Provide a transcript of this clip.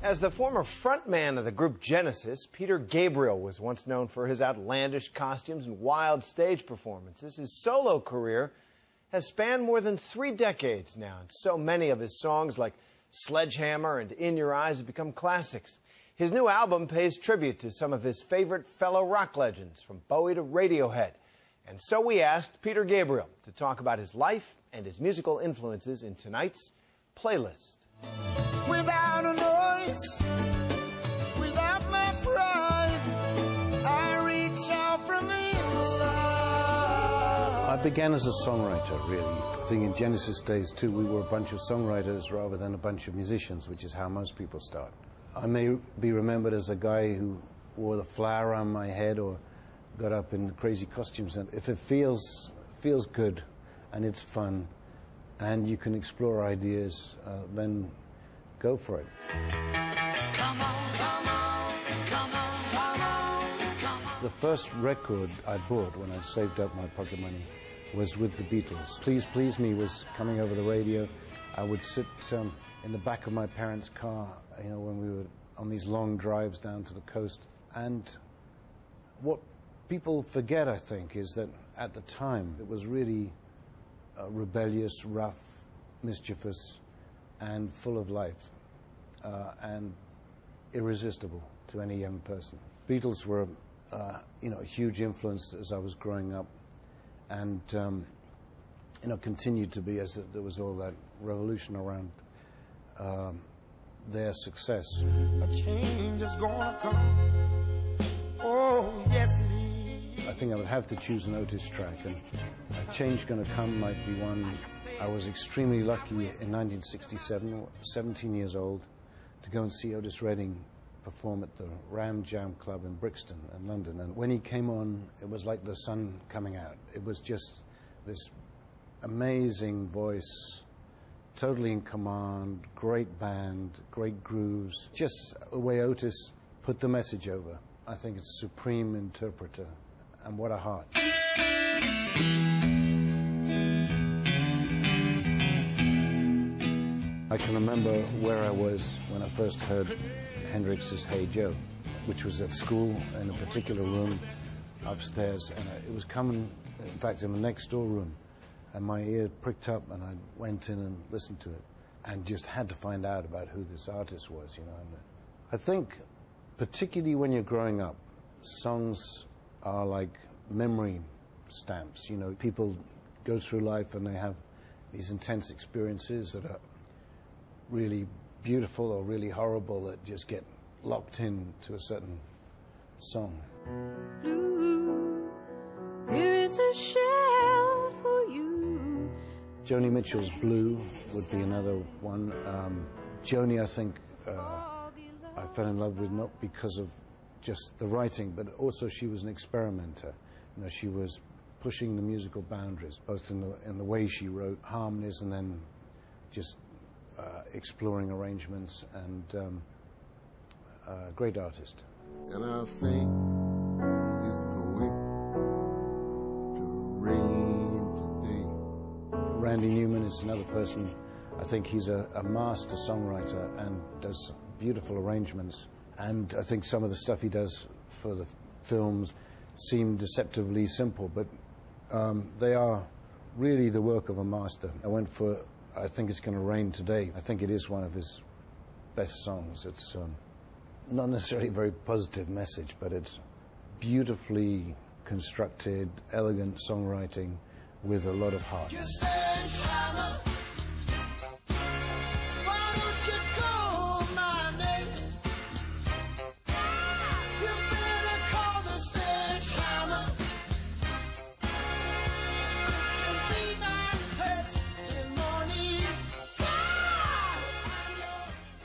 As the former frontman of the group Genesis, Peter Gabriel was once known for his outlandish costumes and wild stage performances. His solo career has spanned more than 3 decades now, and so many of his songs like Sledgehammer and In Your Eyes have become classics. His new album pays tribute to some of his favorite fellow rock legends, from Bowie to Radiohead. And so we asked Peter Gabriel to talk about his life and his musical influences in tonight's playlist. Without a noise, without my pride, I reach out from the inside. I began as a songwriter, really. I think in Genesis days, too, we were a bunch of songwriters rather than a bunch of musicians, which is how most people start. I may be remembered as a guy who wore the flower around my head or got up in crazy costumes. And if it feels good and it's fun and you can explore ideas, then go for it. Come on, come on, come on, come on, come on. The first record I bought when I saved up my pocket money was with the Beatles. Please Please Me was coming over the radio. I would sit in the back of my parents' car, you know, when we were on these long drives down to the coast. And what people forget, I think, is that at the time it was really rebellious, rough, mischievous, and full of life, and irresistible to any young person. Beatles were, you know, a huge influence as I was growing up, and you know, continued to be as there was all that revolution around their success. A change is gonna come. Oh, yes it is. I think I would have to choose an Otis track, and A Change Gonna Come might be one. I was extremely lucky in 1967, 17 years old, to go and see Otis Redding perform at the Ram Jam Club in Brixton in London. And when he came on, it was like the sun coming out. It was just this amazing voice, totally in command, great band, great grooves. Just the way Otis put the message over. I think it's a supreme interpreter, and what a heart. I can remember where I was when I first heard Hendrix's Hey Joe, which was at school in a particular room upstairs, and it was coming, in fact, in the next door room, and my ear pricked up, and I went in and listened to it, and just had to find out about who this artist was, you know. And I think, particularly when you're growing up, songs are like memory stamps. You know, people go through life and they have these intense experiences that are really beautiful or really horrible that just get locked in to a certain song. Blue, here is a shell for you. Joni Mitchell's Blue would be another one. Joni, I think, I fell in love with not because of just the writing, but also she was an experimenter. You know, she was pushing the musical boundaries, both in the way she wrote harmonies and then just exploring arrangements, and great artist. And I think it's going to rain today. Randy Newman is another person. I think he's a master songwriter and does beautiful arrangements. And I think some of the stuff he does for the films seem deceptively simple, but they are really the work of a master. I went for I Think It's Gonna Rain Today. I think it is one of his best songs. It's not necessarily a very positive message, but it's beautifully constructed, elegant songwriting with a lot of heart. You said,